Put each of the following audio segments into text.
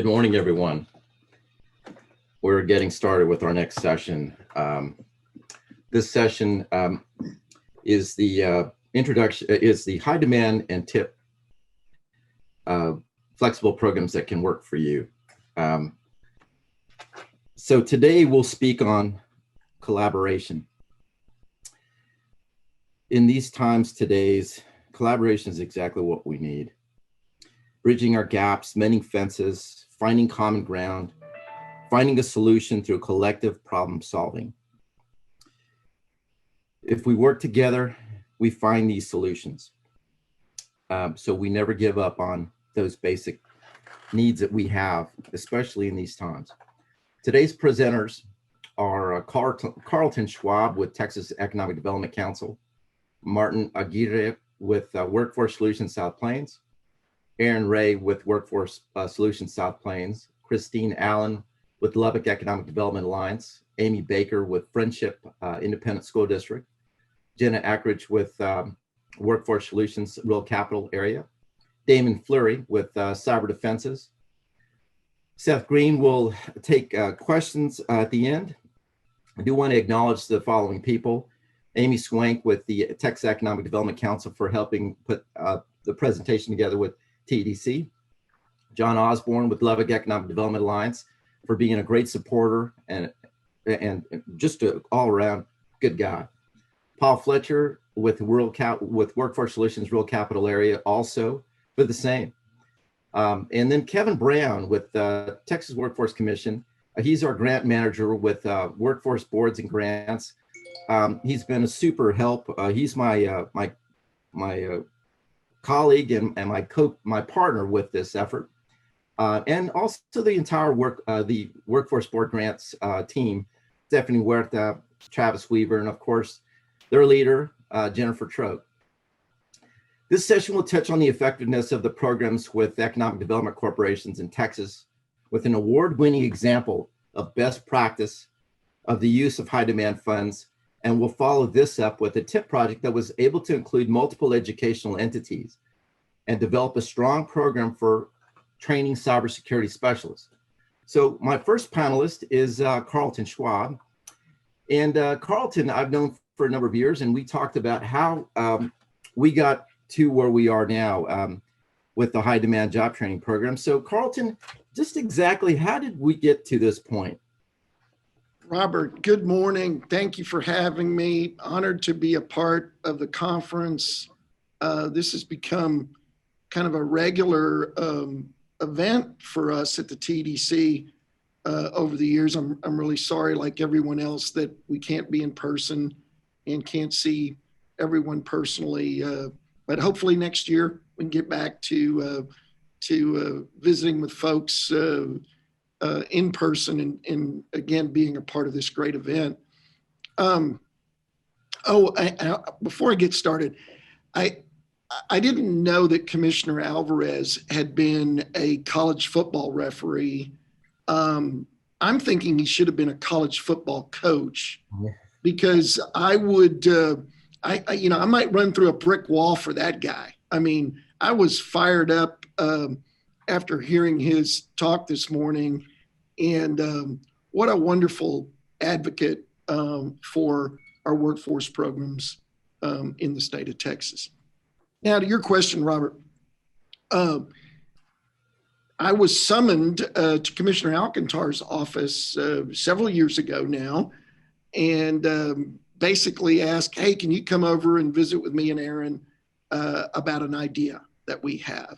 Good morning, everyone. We're getting started with our next session. This session is the introduction, is the high demand and tip flexible programs that can work for you. So today we'll speak on collaboration. In these times today's, collaboration is exactly what we need. Bridging our gaps, mending fences, finding common ground, finding a solution through collective problem solving. If we work together, we find these solutions. So we never give up on those basic needs that we have, especially in these times. Today's presenters are Carlton Schwab with Texas Economic Development Council, Martin Aguirre with Workforce Solutions South Plains, Aaron Ray with Workforce Solutions South Plains, Christine Allen with Lubbock Economic Development Alliance, Amy Baker with Friendship Independent School District, Jenna Ackridge with Workforce Solutions Rural Capital Area, Damon Fleury with Cyber Defenses. Seth Green will take questions at the end. I do want to acknowledge the following people. Amy Swank with the Texas Economic Development Council for helping put the presentation together with TEDC. John Osborne with Lubbock Economic Development Alliance for being a great supporter and just an all-around good guy. Paul Fletcher with Workforce Solutions Rural Capital Area also for the same. And then Kevin Brown with Texas Workforce Commission. He's our grant manager with Workforce Boards and Grants. He's been a super help. He's my colleague and my partner with this effort, and also the entire the Workforce Board Grants team, Stephanie Huerta, Travis Weaver, and of course their leader, Jennifer Troke. This session will touch on the effectiveness of the programs with economic development corporations in Texas, with an award-winning example of best practice of the use of high demand funds. And we'll follow this up with a TIP project that was able to include multiple educational entities and develop a strong program for training cybersecurity specialists. So my first panelist is Carlton Schwab. And Carlton, I've known for a number of years, and we talked about how we got to where we are now with the high demand job training program. So Carlton, just exactly how did we get to this point? Robert, good morning. Thank you for having me. Honored to be a part of the conference. This has become kind of a regular event for us at the TDC over the years. I'm really sorry, like everyone else, that we can't be in person and can't see everyone personally. But hopefully next year we can get back to visiting with folks in person and again, being a part of this great event. Before I get started, I didn't know that Commissioner Alvarez had been a college football referee. I'm thinking he should have been a college football coach, because I would, I might run through a brick wall for that guy. I mean, I was fired up after hearing his talk this morning, and what a wonderful advocate for our workforce programs in the state of Texas. Now, to your question, Robert, I was summoned to Commissioner Alcantar's office several years ago now, and basically asked, hey, can you come over and visit with me and Aaron about an idea that we have?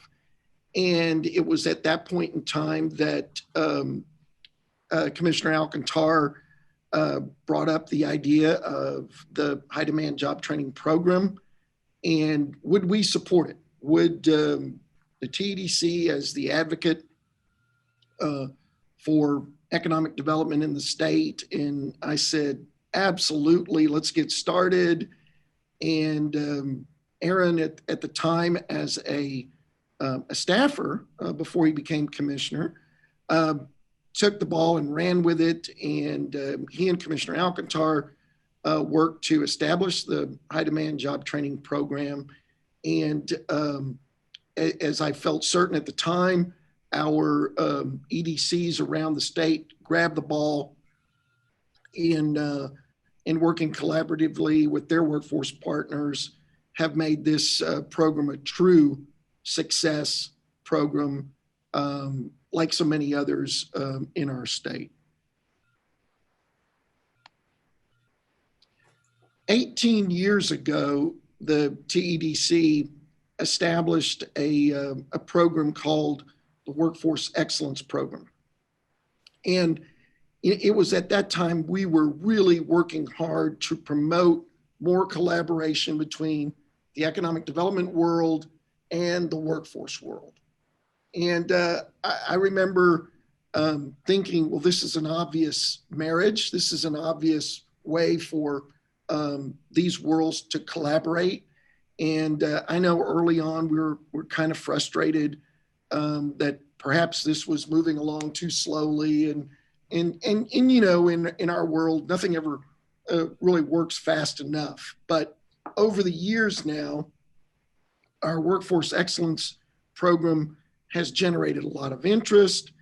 And it was at that point in time that Commissioner Alcantar brought up the idea of the high demand job training program, and would we support it? Would the TDC, as the advocate for economic development in the state? And I said, absolutely, let's get started. And Aaron, at the time, as a staffer before he became commissioner, took the ball and ran with it. And he and Commissioner Alcantar worked to establish the high demand job training program. And as I felt certain at the time, our EDCs around the state grab the ball in working collaboratively with their workforce partners, have made this program a true success program, like so many others in our state. 18 years ago, the TEDC established a program called the Workforce Excellence Program. And it was at that time we were really working hard to promote more collaboration between the economic development world and the workforce world. And I remember thinking, well, this is an obvious marriage. This is an obvious way for these worlds to collaborate. And I know early on we were kind of frustrated that perhaps this was moving along too slowly. And you know, in our world, nothing ever really works fast enough. But over the years now, our Workforce Excellence Program has generated a lot of interest,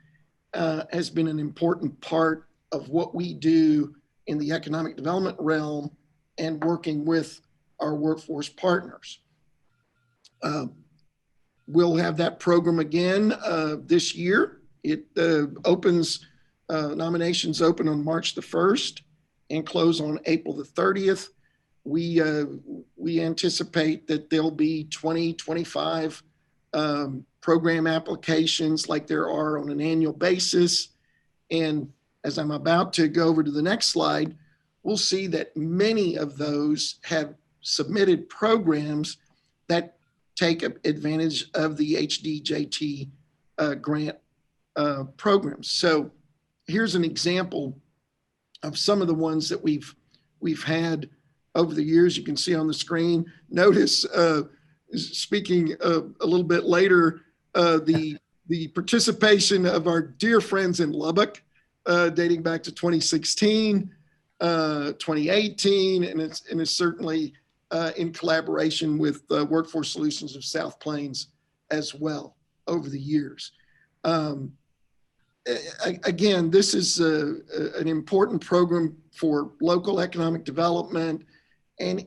has been an important part of what we do in the economic development realm and working with our workforce partners. We'll have that program again this year. It nominations open on March the 1st and close on April the 30th. We anticipate that there'll be 25 program applications like there are on an annual basis. And as I'm about to go over to the next slide, we'll see that many of those have submitted programs that take advantage of the HDJT grant programs. So here's an example of some of the ones that we've had over the years. You can see on the screen. Notice, speaking a little bit later, the participation of our dear friends in Lubbock, dating back to 2016, 2018, and it's certainly in collaboration with Workforce Solutions of South Plains as well over the years. Again, this is an important program for local economic development. And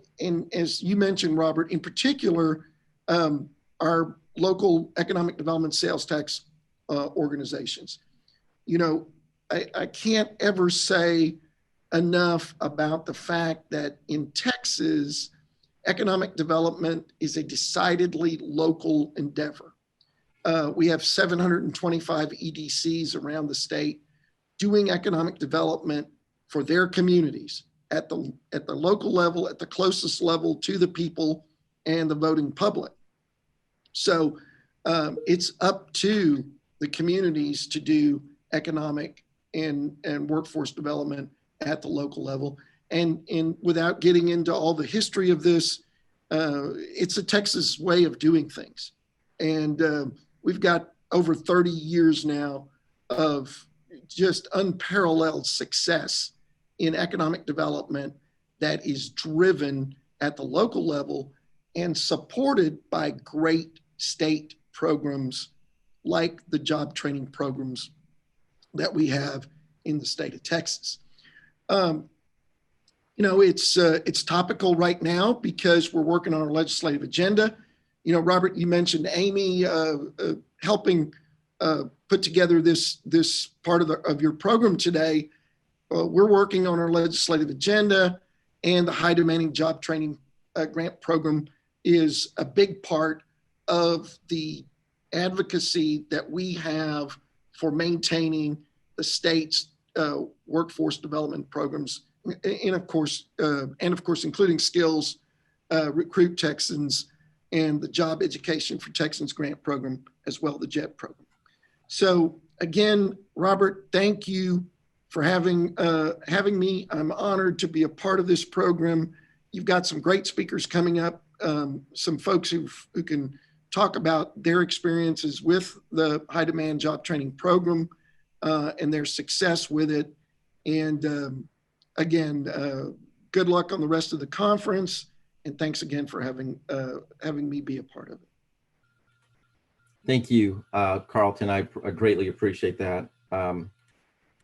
as you mentioned, Robert, in particular, our local economic development sales tax organizations. You know, I can't ever say enough about the fact that in Texas, economic development is a decidedly local endeavor. We have 725 EDCs around the state doing economic development for their communities at the local level, at the closest level to the people and the voting public. So it's up to the communities to do economic and workforce development at the local level. And without getting into all the history of this, it's a Texas way of doing things. And we've got over 30 years now of just unparalleled success in economic development that is driven at the local level and supported by great state programs like the job training programs that we have in the state of Texas. You know, it's topical right now because we're working on our legislative agenda. You know, Robert, you mentioned Amy helping put together this part of your program today. We're working on our legislative agenda, and the high demanding job training grant program is a big part of the advocacy that we have for maintaining the state's workforce development programs, and of course, including skills, Recruit Texans, and the Job Education for Texans grant program, as well, the JET program. So again, Robert, thank you for having me. I'm honored to be a part of this program. You've got some great speakers coming up, some folks who can talk about their experiences with the high demand job training program and their success with it. And again, good luck on the rest of the conference. And thanks again for having me be a part of it. Thank you, Carlton. I greatly appreciate that. I'm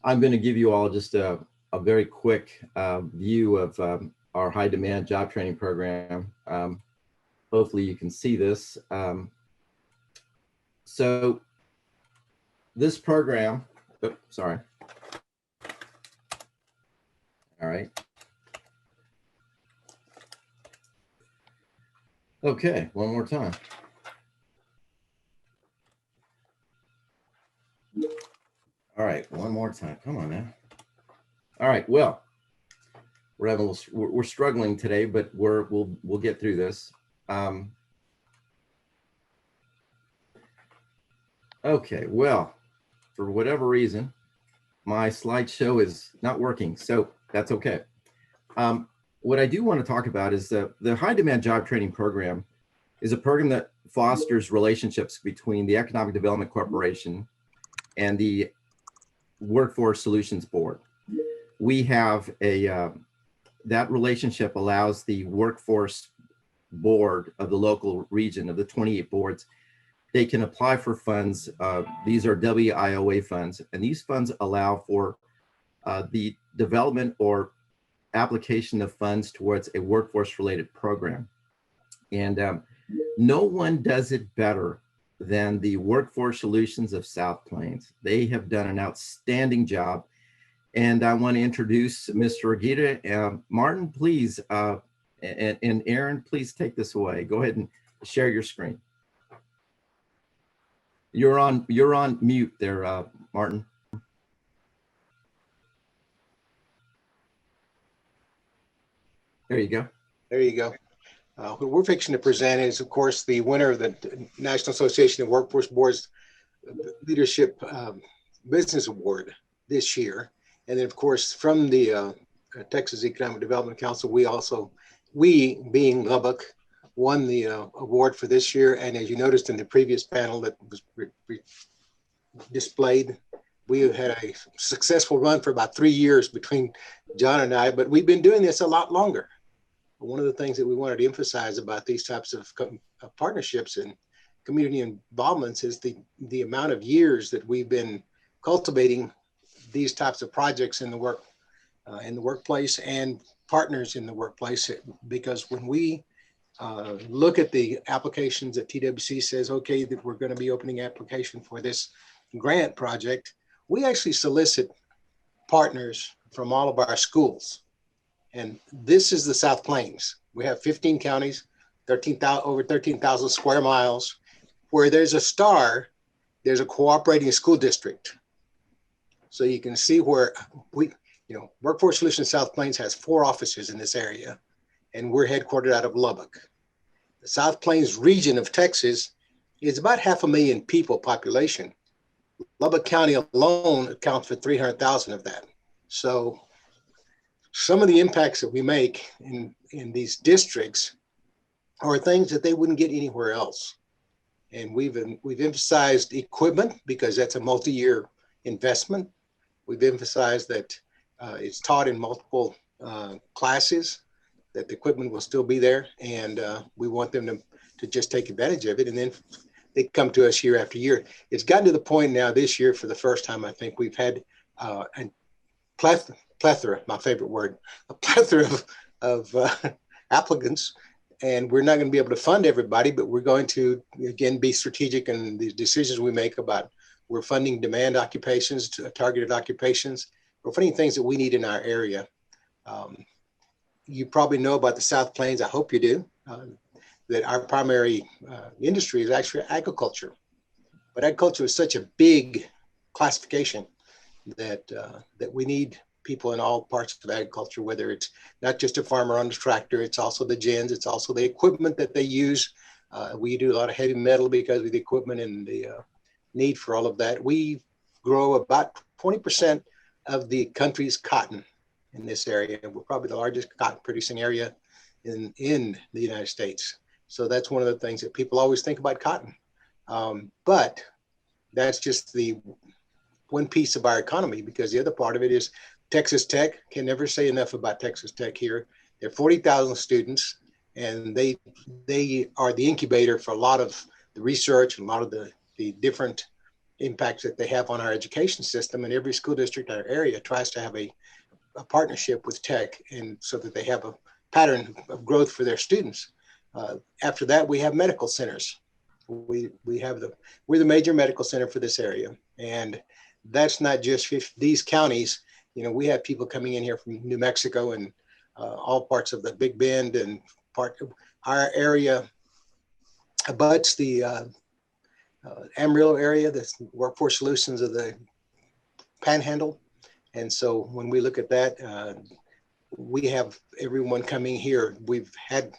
going to give you all just a very quick view of our high demand job training program. Hopefully you can see this. So this program, sorry. All right. Okay, one more time. All right, one more time. Come on now. All right. Well, we're struggling today, but we'll get through this. Okay. Well, for whatever reason, my slideshow is not working, so that's okay. What I do want to talk about is the high demand job training program is a program that fosters relationships between the Economic Development Corporation and the Workforce Solutions Board. We have that relationship allows the workforce board of the local region of the 28 boards. They can apply for funds. These are WIOA funds, and these funds allow for the development or application of funds towards a workforce related program. And no one does it better than the Workforce Solutions of South Plains. They have done an outstanding job. And I want to introduce Mr. Agita. Martin, please, and Aaron, please take this away. Go ahead and share your screen. You're on mute there, Martin. There you go. There you go. What we're fixing to present is, of course, the winner of the National Association of Workforce Boards Leadership Business Award this year. And then, of course, from the Texas Economic Development Council, we being Lubbock, won the award for this year. And as you noticed in the previous panel that was displayed, we have had a successful run for about 3 years between John and I, but we've been doing this a lot longer. One of the things that we wanted to emphasize about these types of partnerships and community involvements is the amount of years that we've been cultivating these types of projects in the workplace and partners in the workplace. Because when we look at the applications that TWC says, okay, that we're going to be opening application for this grant project, we actually solicit partners from all of our schools. And this is the South Plains. We have 15 counties, over 13,000 square miles. Where there's a star, there's a cooperating school district. So you can see where Workforce Solutions South Plains has 4 offices in this area, and we're headquartered out of Lubbock. The South Plains region of Texas is about 500,000 people population. Lubbock County alone accounts for 300,000 of that. So some of the impacts that we make in these districts are things that they wouldn't get anywhere else. And we've emphasized equipment because that's a multi-year investment. We've emphasized that it's taught in multiple classes, that the equipment will still be there, and we want them to just take advantage of it. And then they come to us year after year. It's gotten to the point now this year, for the first time, I think we've had a plethora, my favorite word, a plethora of applicants. And we're not going to be able to fund everybody, but we're going to, again, be strategic in the decisions we make about, we're funding demand occupations, targeted occupations. We're funding things that we need in our area. You probably know about the South Plains, I hope you do, that our primary industry is actually agriculture. But agriculture is such a big classification that we need people in all parts of agriculture, whether it's not just a farmer on the tractor, it's also the gens, it's also the equipment that they use. We do a lot of heavy metal because of the equipment and the need for all of that. We grow about 20% of the country's cotton in this area. We're probably the largest cotton producing area in the United States. So that's one of the things that people always think about cotton. But that's just the one piece of our economy, because the other part of it is Texas Tech. Can never say enough about Texas Tech here. There are 40,000 students, and they are the incubator for a lot of the research and a lot of the the different impacts that they have on our education system. And every school district in our area tries to have a partnership with tech, and so that they have a pattern of growth for their students. After that, we have medical centers. We're the major medical center for this area, and that's not just these counties. You know, we have people coming in here from New Mexico and all parts of the Big Bend, and part of our area abuts the Amarillo area, the workforce solutions of the Panhandle. And so when we look at that, we have everyone coming here. We've had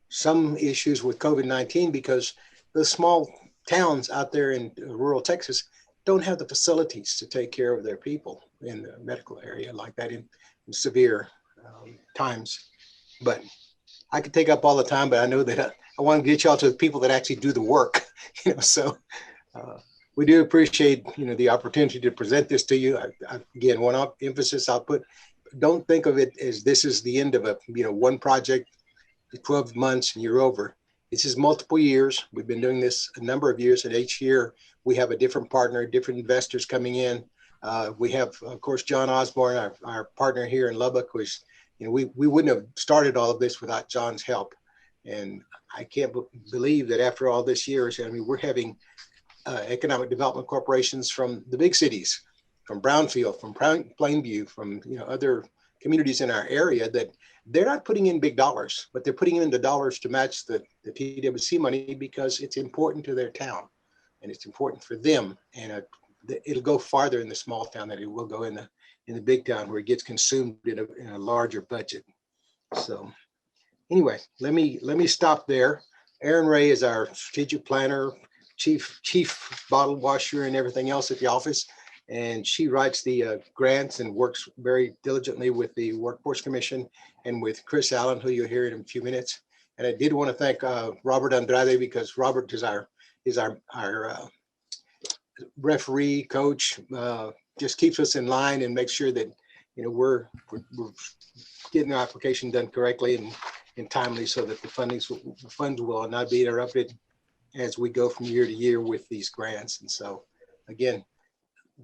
some issues with COVID-19 because the small towns out there in rural Texas don't have the facilities to take care of their people in the medical area like that in severe times. But I could take up all the time, but I know that I want to get y'all to the people that actually do the work, you know. So we do appreciate, you know, the opportunity to present this to you. Again, one emphasis I'll put: don't think of it as this is the end of a, you know, one project, 12 months and you're over. This is multiple years. We've been doing this a number of years, and each year we have a different partner, different investors coming in. We have, of course, John Osborne, our partner here in Lubbock, was, you know, we wouldn't have started all of this without John's help. And I can't believe that after all this years, I mean, we're having economic development corporations from the big cities, from Brownfield, from Plainview, from, you know, other communities in our area, that they're not putting in big dollars, but they're putting in the dollars to match the TWC money because it's important to their town and it's important for them. And it'll go farther in the small town than it will go in the big town, where it gets consumed in a larger budget. So anyway, let me stop there. Erin Ray is our strategic planner, chief bottle washer and everything else at the office. And she writes the grants and works very diligently with the Workforce Commission and with Chris Allen, who you'll hear in a few minutes. And I did want to thank Robert Andrade, because Robert is our referee, coach, just keeps us in line and makes sure that, you know, we're getting our application done correctly and timely, so that the funds will not be interrupted as we go from year to year with these grants. And so, again,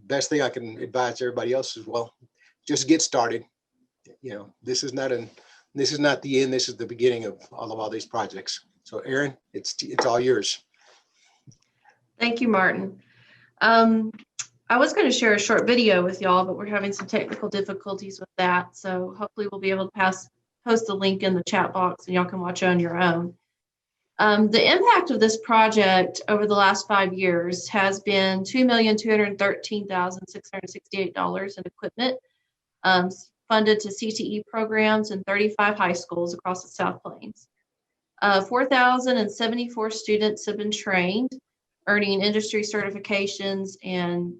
best thing I can advise everybody else is, well, just get started. You know, this is not the end. This is the beginning of all these projects. So, Erin, it's all yours. Thank you, Martin. I was going to share a short video with y'all, but we're having some technical difficulties with that. So hopefully we'll be able to post the link in the chat box and y'all can watch on your own. The impact of this project over the last 5 years has been $2,213,668 in equipment funded to CTE programs in 35 high schools across the South Plains. 4,074 students have been trained, earning industry certifications and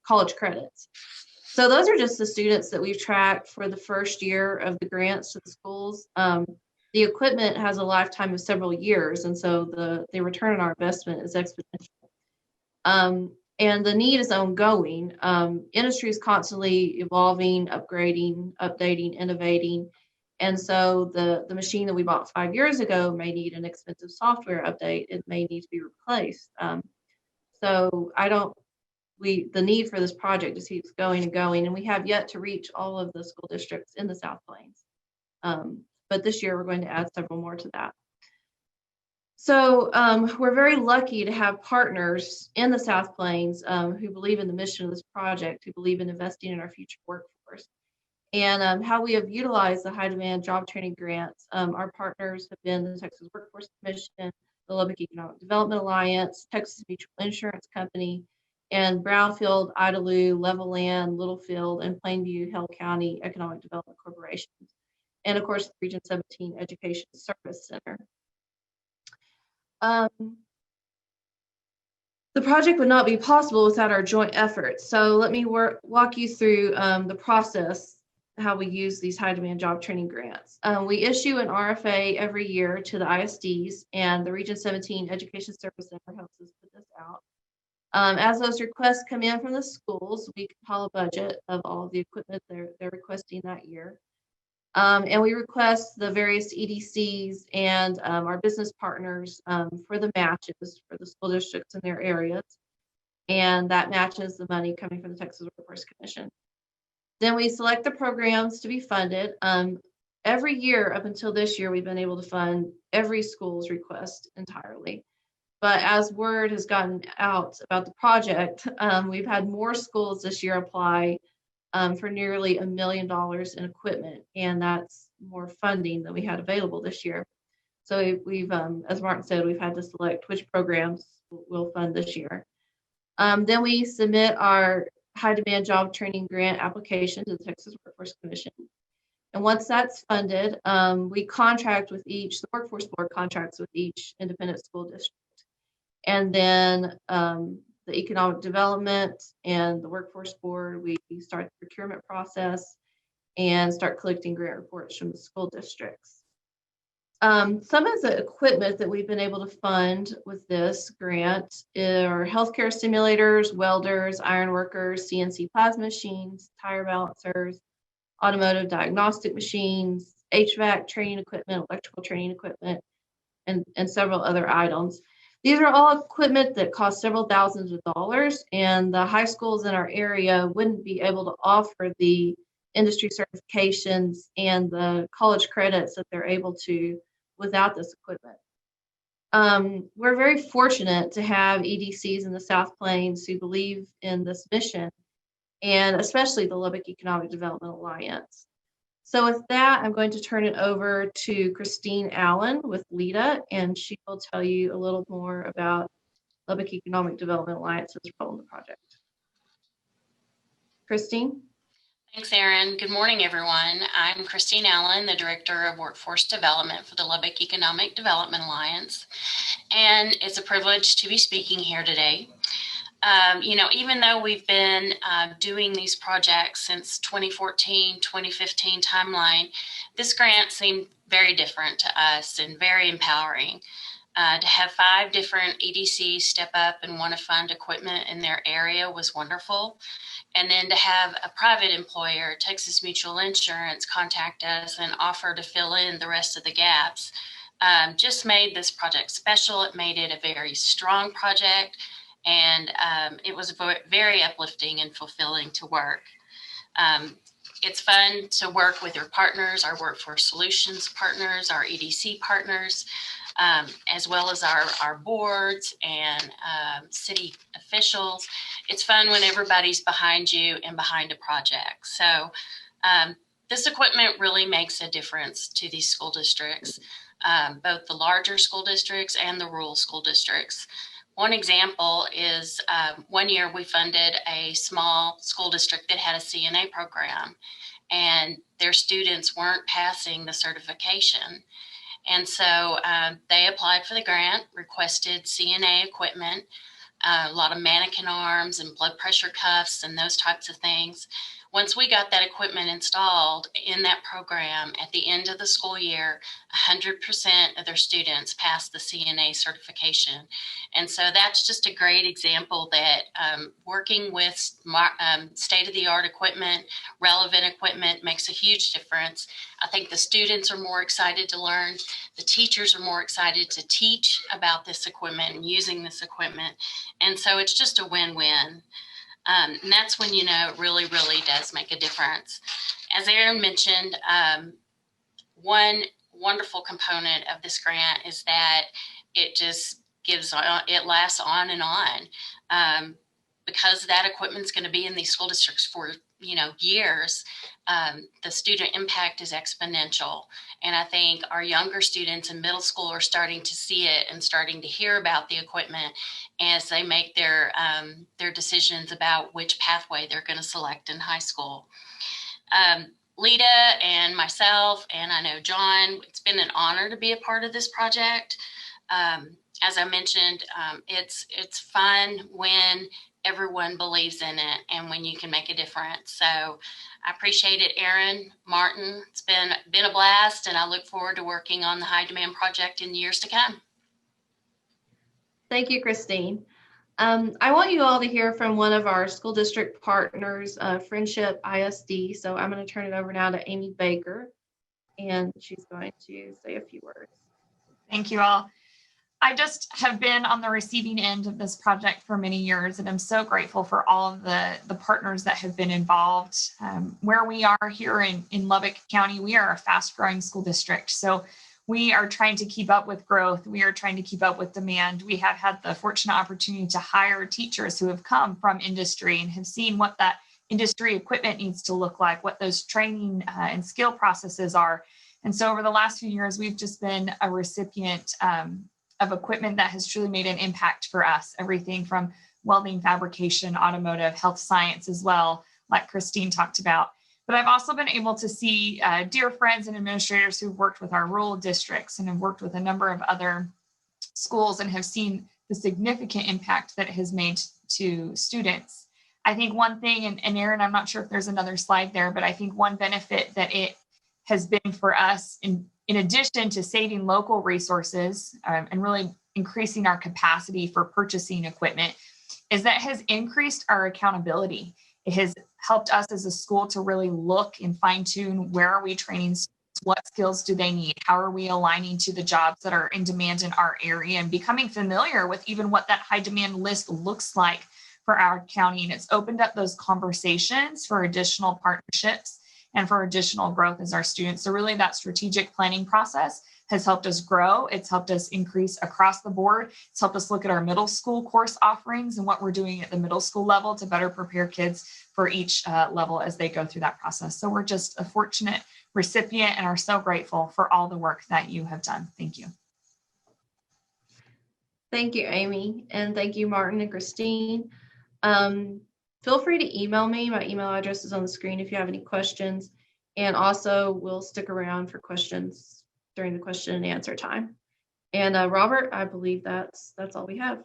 college credits. So those are just the students that we've tracked for the first year of the grants to the schools. The equipment has a lifetime of several years, and so the return on our investment is exponential. And the need is ongoing. Industry is constantly evolving, upgrading, updating, innovating. And so the machine that we bought 5 years ago may need an expensive software update. It may need to be replaced. So the need for this project just keeps going and going, and we have yet to reach all of the school districts in the South Plains. But this year we're going to add several more to that. So we're very lucky to have partners in the South Plains who believe in the mission of this project, who believe in investing in our future workforce. And how we have utilized the high demand job training grants. Our partners have been the Texas Workforce Commission, the Lubbock Economic Development Alliance, Texas Mutual Insurance Company, and Brownfield, Idalou, Levelland, Littlefield, and Plainview Hill County Economic Development Corporations. And of course, the Region 17 Education Service Center. The project would not be possible without our joint efforts. So let me walk you through the process, how we use these high demand job training grants. We issue an RFA every year to the ISDs, and the Region 17 Education Service Center helps us put this out. As those requests come in from the schools, we compile a budget of all of the equipment they're requesting that year. And we request the various EDCs and our business partners for the matches for the school districts in their areas. And that matches the money coming from the Texas Workforce Commission. Then we select the programs to be funded. Every year up until this year, we've been able to fund every school's request entirely. But as word has gotten out about the project, we've had more schools this year apply for nearly $1 million in equipment, and that's more funding than we had available this year. So we've, as Martin said, we've had to select which programs we'll fund this year. Then we submit our high demand job training grant application to the Texas Workforce Commission. And once that's funded, we contract with the Workforce Board contracts with each independent school district. And then the economic development and the workforce board, we start the procurement process and start collecting grant reports from the school districts. Some of the equipment that we've been able to fund with this grant are healthcare simulators, welders, iron workers, CNC plasma machines, tire balancers, automotive diagnostic machines, HVAC training equipment, electrical training equipment, and several other items. These are all equipment that cost several thousands of dollars, and the high schools in our area wouldn't be able to offer the industry certifications and the college credits that they're able to without this equipment. We're very fortunate to have EDCs in the South Plains who believe in this mission, and especially the Lubbock Economic Development Alliance. So with that, I'm going to turn it over to Christine Allen with LEDA, and she will tell you a little more about Lubbock Economic Development Alliance's role in the project. Christine? Thanks, Erin. Good morning, everyone. I'm Christine Allen, the Director of Workforce Development for the Lubbock Economic Development Alliance, and it's a privilege to be speaking here today. Even though we've been doing these projects since 2014, 2015 timeline, this grant seemed very different to us and very empowering. To have 5 different EDCs step up and want to fund equipment in their area was wonderful. And then to have a private employer, Texas Mutual Insurance, contact us and offer to fill in the rest of the gaps just made this project special. It made it a very strong project. And it was very uplifting and fulfilling to work. It's fun to work with your partners, our Workforce Solutions partners, our EDC partners, as well as our boards and city officials. It's fun when everybody's behind you and behind a project. So this equipment really makes a difference to these school districts, both the larger school districts and the rural school districts. One example is one year we funded a small school district that had a CNA program, and their students weren't passing the certification. And so they applied for the grant, requested CNA equipment, a lot of mannequin arms and blood pressure cuffs and those types of things. Once we got that equipment installed in that program, at the end of the school year, 100% of their students passed the CNA certification. And so that's just a great example that working with state-of-the-art equipment, relevant equipment makes a huge difference. I think the students are more excited to learn. The teachers are more excited to teach about this equipment and using this equipment. And so it's just a win-win. And that's when, it really, really does make a difference. As Erin mentioned, one wonderful component of this grant is that it just it lasts on and on. Because that equipment's going to be in these school districts for, years, the student impact is exponential. And I think our younger students in middle school are starting to see it and starting to hear about the equipment as they make their decisions about which pathway they're going to select in high school. Lita and myself, and I know John, it's been an honor to be a part of this project. As I mentioned, it's fun when everyone believes in it and when you can make a difference. So I appreciate it, Erin, Martin. It's been a blast, and I look forward to working on the High Demand Project in years to come. Thank you, Christine. I want you all to hear from one of our school district partners, Friendship ISD. So I'm going to turn it over now to Amy Baker. and she's going to say a few words. Thank you all. I just have been on the receiving end of this project for many years, and I'm so grateful for all of the partners that have been involved. Where we are here in Lubbock County, we are a fast-growing school district. So we are trying to keep up with growth. We are trying to keep up with demand. We have had the fortunate opportunity to hire teachers who have come from industry and have seen what that industry equipment needs to look like, what those training and skill processes are. And so over the last few years, we've just been a recipient of equipment that has truly made an impact for us. Everything from welding, fabrication, automotive, health science as well, like Christine talked about. But I've also been able to see dear friends and administrators who've worked with our rural districts and have worked with a number of other schools and have seen the significant impact that it has made to students. I think one thing, and Erin, I'm not sure if there's another slide there, but I think one benefit that it has been for us in addition to saving local resources and really increasing our capacity for purchasing equipment, is that has increased our accountability. It has helped us as a school to really look and fine tune, where are we training students, what skills do they need, how are we aligning to the jobs that are in demand in our area, and becoming familiar with even what that high demand list looks like for our county. And it's opened up those conversations for additional partnerships and for additional growth as our students. So really that strategic planning process has helped us grow. It's helped us increase across the board. It's helped us look at our middle school course offerings and what we're doing at the middle school level to better prepare kids for each level as they go through that process. So we're just a fortunate recipient and are so grateful for all the work that you have done. Thank you. Thank you, Amy. And thank you, Martin and Christine. Feel free to email me. My email address is on the screen if you have any questions. And also we'll stick around for questions during the question and answer time. And Robert, I believe that's all we have.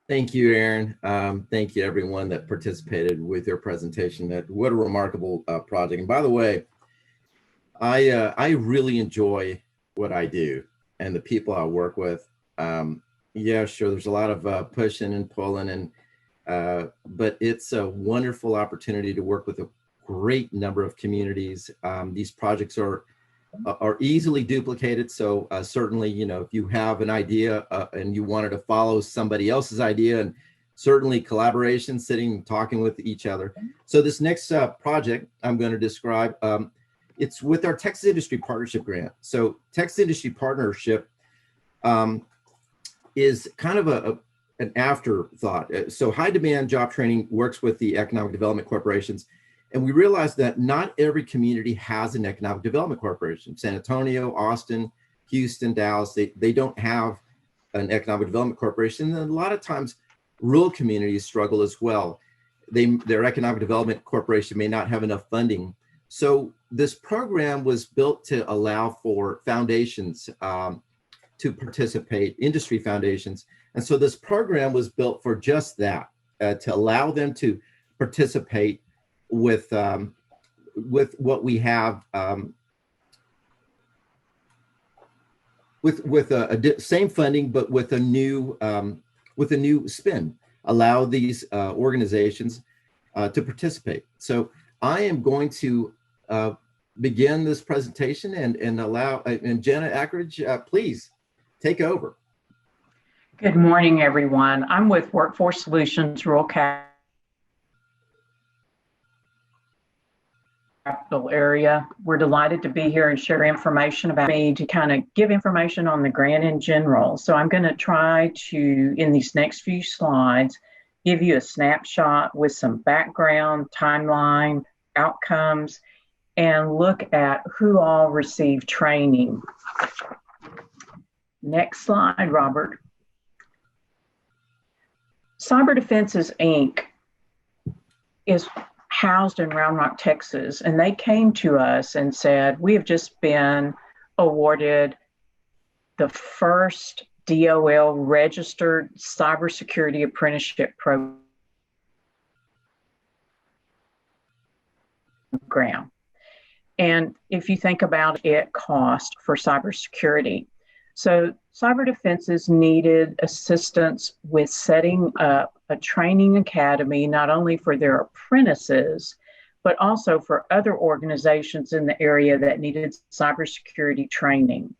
Thank you, Erin. Thank you everyone that participated with your presentation. What a remarkable project. And by the way, I really enjoy what I do and the people I work with. Yeah, sure, there's a lot of pushing and pulling, and but it's a wonderful opportunity to work with a great number of communities. These projects are easily duplicated. So certainly, you know, if you have an idea and you wanted to follow somebody else's idea, and certainly collaboration, sitting and talking with each other. So this next project I'm going to describe, it's with our Texas Industry Partnership Grant. So Texas Industry Partnership is kind of an afterthought. So high demand job training works with the economic development corporations. And we realized that not every community has an economic development corporation. San Antonio, Austin, Houston, Dallas, they don't have an economic development corporation. And a lot of times rural communities struggle as well. Their economic development corporation may not have enough funding. So this program was built to allow for foundations to participate, industry foundations. And so this program was built for just that, to allow them to participate with what we have, with same funding, but with a new spin. Allow these organizations to participate. So I am going to begin this presentation and allow, and Jenna Ackridge, please take over. Good morning, everyone. I'm with Workforce Solutions Rural Capital Area. We're delighted to be here and share information about me, to kind of give information on the grant in general. So I'm going to try to, in these next few slides, give you a snapshot with some background, timeline, outcomes, and look at who all received training. Next slide, Robert. Cyber Defenses, Inc. is housed in Round Rock, Texas, and they came to us and said, we have just been awarded the first DOL registered cybersecurity apprenticeship program. And if you think about it, cost for cybersecurity. So Cyber Defenses needed assistance with setting up a training academy, not only for their apprentices, but also for other organizations in the area that needed cybersecurity training.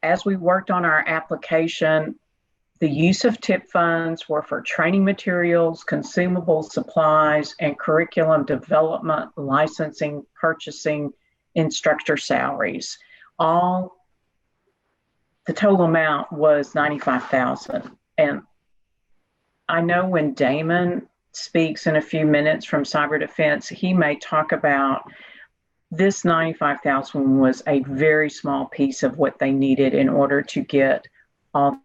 As we worked on our application, the use of TIP funds were for training materials, consumable supplies, and curriculum development, licensing, purchasing, instructor salaries. The total amount was $95,000. And I know when Damon speaks in a few minutes from Cyber Defense, he may talk about this $95,000 was a very small piece of what they needed in order to get all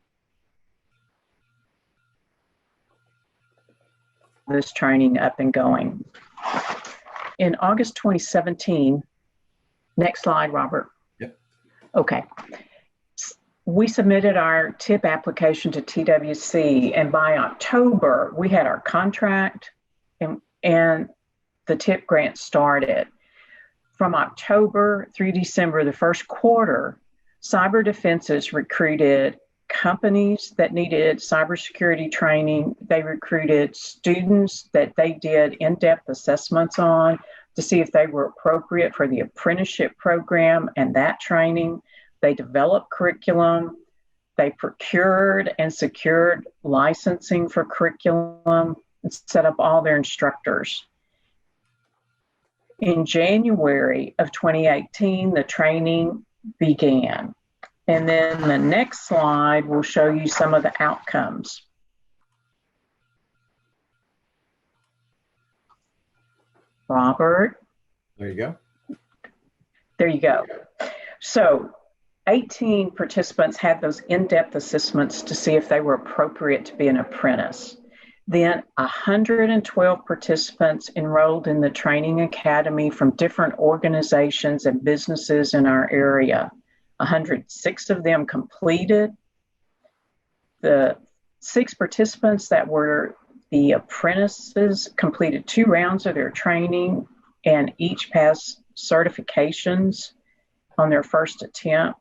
this training up and going. In August 2017, next slide, Robert. Yep. Okay. We submitted our TIP application to TWC, and by October, we had our contract and the TIP grant started. From October through December, the first quarter, Cyber Defenses recruited companies that needed cybersecurity training. They recruited students that they did in-depth assessments on to see if they were appropriate for the apprenticeship program and that training. They developed curriculum. They procured and secured licensing for curriculum and set up all their instructors. In January of 2018, the training began. And then the next slide will show you some of the outcomes. Robert. There you go. There you go. So 18 participants had those in-depth assessments to see if they were appropriate to be an apprentice. Then 112 participants enrolled in the training academy from different organizations and businesses in our area. 106 of them completed. The 6 participants that were the apprentices completed 2 rounds of their training and each passed certifications on their first attempt.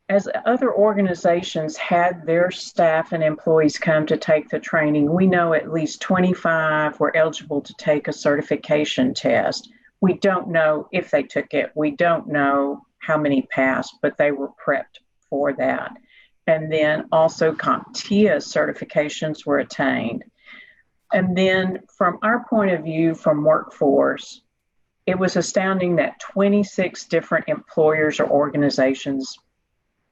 As other organizations had their staff and employees come to take the training, we know at least 25 were eligible to take a certification test. We don't know if they took it. We don't know how many passed, but they were prepped for that. And then also CompTIA certifications were attained. And then from our point of view from workforce, it was astounding that 26 different employers or organizations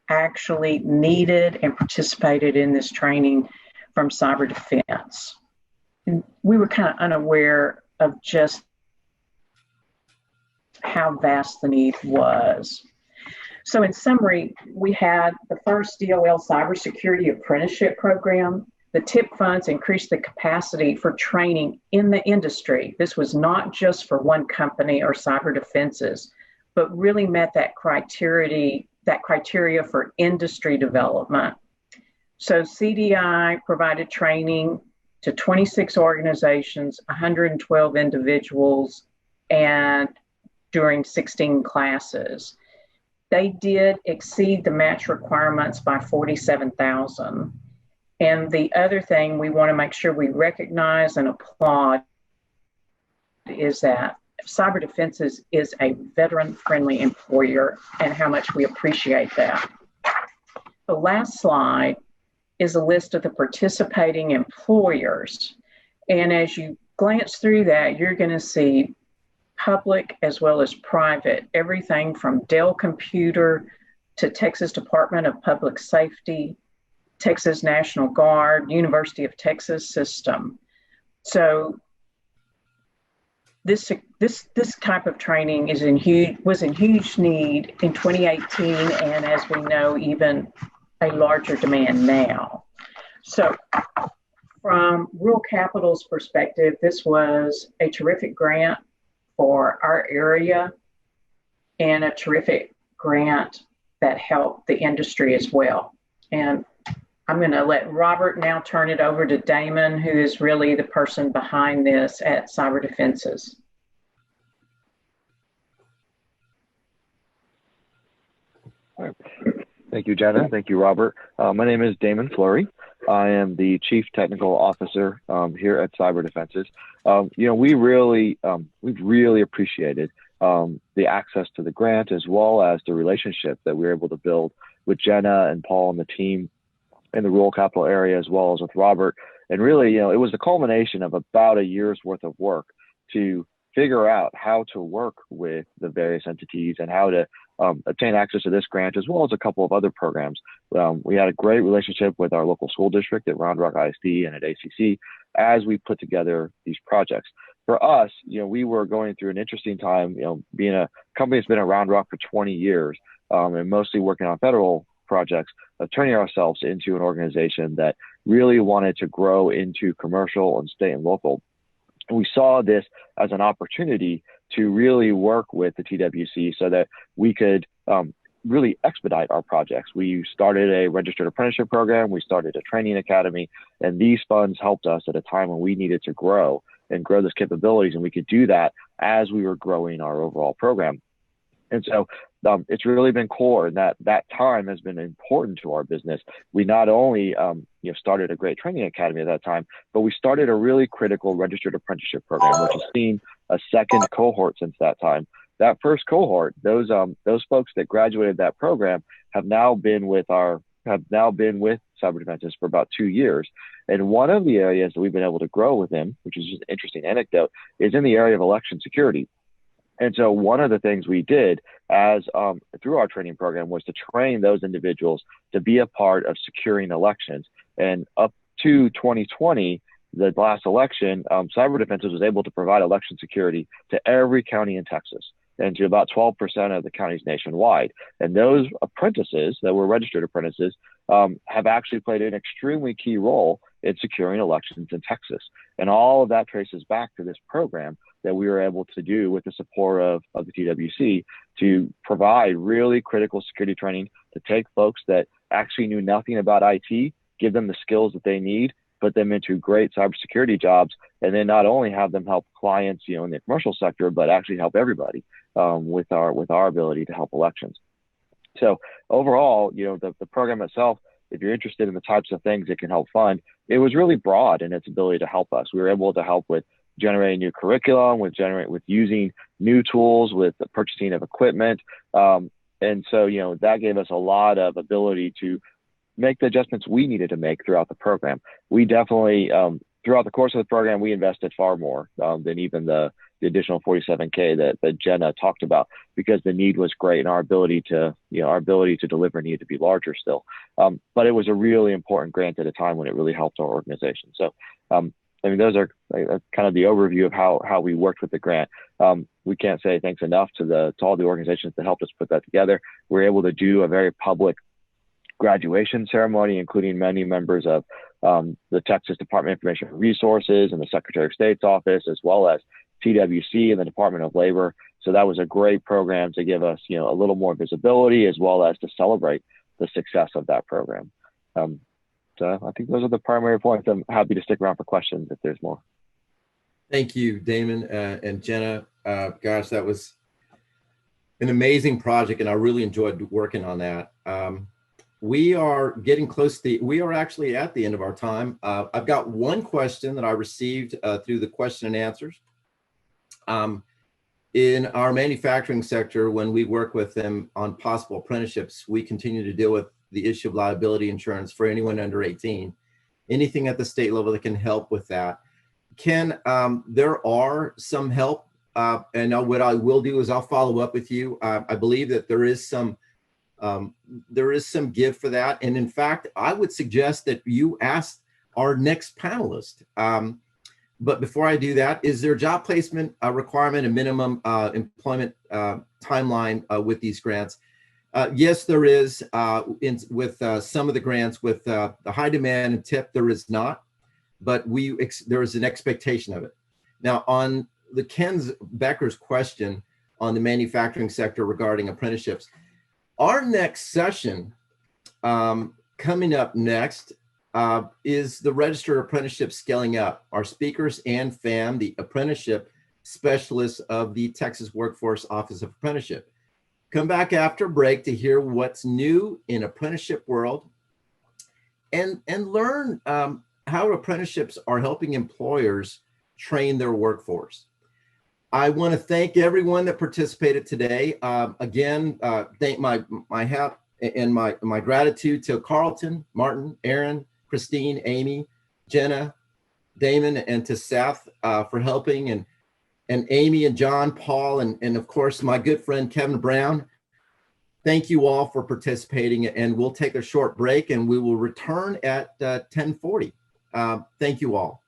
actually needed and participated in this training from Cyber Defense. And we were kind of unaware of just how vast the need was. So in summary, we had the first DOL cybersecurity apprenticeship program. The TIP funds increased the capacity for training in the industry. This was not just for one company or Cyber Defenses, but really met that criteria for industry development. So CDI provided training to 26 organizations, 112 individuals, and during 16 classes. They did exceed the match requirements by 47,000. And the other thing we want to make sure we recognize and applaud is that Cyber Defenses is a veteran-friendly employer and how much we appreciate that. The last slide is a list of the participating employers. And as you glance through that, you're going to see public as well as private, everything from Dell Computer to Texas Department of Public Safety, Texas National Guard, University of Texas System. So this type of training was in huge need in 2018, and as we know, even a larger demand now. So from Rural Capital's perspective, this was a terrific grant for our area and a terrific grant that helped the industry as well. And I'm going to let Robert now turn it over to Damon, who is really the person behind this at Cyber Defenses. All right. Thank you, Jenna. Thank you, Robert. My name is Damon Fleury. I am the Chief Technical Officer here at Cyber Defenses. We really, we've really appreciated the access to the grant, as well as the relationship that we were able to build with Jenna and Paul and the team in the rural capital area, as well as with Robert. And really, it was the culmination of about a year's worth of work to figure out how to work with the various entities and how to obtain access to this grant, as well as a couple of other programs. We had a great relationship with our local school district at Round Rock ISD and at ACC as we put together these projects. For us, we were going through an interesting time, being a company that's been at Round Rock for 20 years and mostly working on federal projects, turning ourselves into an organization that really wanted to grow into commercial and state and local. And we saw this as an opportunity to really work with the TWC so that we could really expedite our projects. We started a registered apprenticeship program, we started a training academy, and these funds helped us at a time when we needed to grow and grow those capabilities, and we could do that as we were growing our overall program. And so it's really been core, and that time has been important to our business. We not only started a great training academy at that time, but we started a really critical registered apprenticeship program, which has seen a second cohort since that time. That first cohort, those folks that graduated that program have now been with Cyber Defenses for about 2 years. And one of the areas that we've been able to grow with them, which is just an interesting anecdote, is in the area of election security. And so one of the things we did through our training program was to train those individuals to be a part of securing elections. And up to 2020, the last election, Cyber Defenses was able to provide election security to every county in Texas and to about 12% of the counties nationwide. And those apprentices that were registered apprentices have actually played an extremely key role in securing elections in Texas. And all of that traces back to this program that we were able to do with the support of the TWC to provide really critical security training, to take folks that actually knew nothing about IT, give them the skills that they need, put them into great cybersecurity jobs, and then not only have them help clients, in the commercial sector, but actually help everybody with our ability to help elections. So overall, the program itself, if you're interested in the types of things it can help fund, it was really broad in its ability to help us. We were able to help with generating new curriculum, with using new tools, with the purchasing of equipment. And so, that gave us a lot of ability to make the adjustments we needed to make throughout the program. We definitely, throughout the course of the program, we invested far more than even the additional $47K that Jenna talked about, because the need was great and our ability to deliver needed to be larger still. But it was a really important grant at a time when it really helped our organization. So, those are kind of the overview of how we worked with the grant. We can't say thanks enough to all the organizations that helped us put that together. We were able to do a very public graduation ceremony, including many members of the Texas Department of Information Resources and the Secretary of State's office, as well as TWC and the Department of Labor. So that was a great program to give us, a little more visibility, as well as to celebrate the success of that program. So I think those are the primary points. I'm happy to stick around for questions if there's more. Thank you, Damon and Jenna. Gosh, that was an amazing project, and I really enjoyed working on that. We are getting close to we are actually at the end of our time. I've got one question that I received through the question and answers. In our manufacturing sector, when we work with them on possible apprenticeships, we continue to deal with the issue of liability insurance for anyone under 18. Anything at the state level that can help with that. Ken, there are some help, and what I will do is I'll follow up with you. I believe that there is some give for that, and in fact, I would suggest that you ask our next panelist. But before I do that, is there job placement requirement, a minimum employment timeline with these grants? Yes, there is. With some of the grants, with the high demand and tip, there is not, but there is an expectation of it. Now, on the Ken Becker's question on the manufacturing sector regarding apprenticeships, our next session coming up next is the Registered Apprenticeship Scaling Up. Our speakers, Ann Pham, the apprenticeship specialist of the Texas Workforce Office of Apprenticeship. Come back after break to hear what's new in apprenticeship world and learn how apprenticeships are helping employers train their workforce. I want to thank everyone that participated today. Again, thank my hat and my gratitude to Carlton, Martin, Aaron, Christine, Amy, Jenna, Damon, and to Seth for helping, and Amy and John, Paul, and of course my good friend Kevin Brown. Thank you all for participating, and we'll take a short break and we will return at 10:40. Thank you all.